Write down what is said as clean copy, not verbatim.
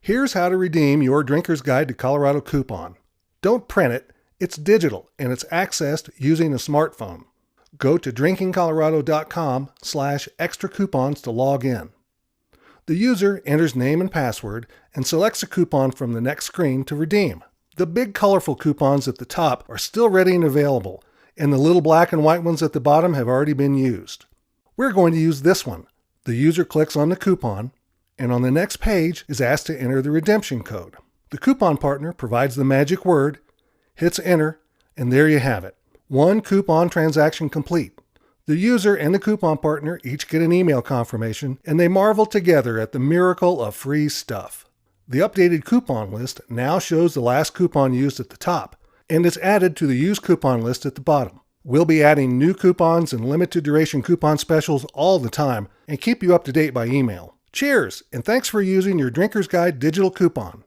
Here's how to redeem your Drinker's Guide to Colorado coupon. Don't print it, it's digital and it's accessed using a smartphone. Go to drinkingcolorado.com/extra coupons to log in. The user enters name and password and selects a coupon from the next screen to redeem. The big colorful coupons at the top are still ready and available, and the little black and white ones at the bottom have already been used. We're going to use this one. The user clicks on the coupon, and on the next page is asked to enter the redemption code. The coupon partner provides the magic word, hits enter, and there you have it. One coupon transaction complete. The user and the coupon partner each get an email confirmation, and they marvel together at the miracle of free stuff. The updated coupon list now shows the last coupon used at the top, and is added to the used coupon list at the bottom. We'll be adding new coupons and limited duration coupon specials all the time and keep you up to date by email. Cheers, and thanks for using your Drinker's Guide digital coupon.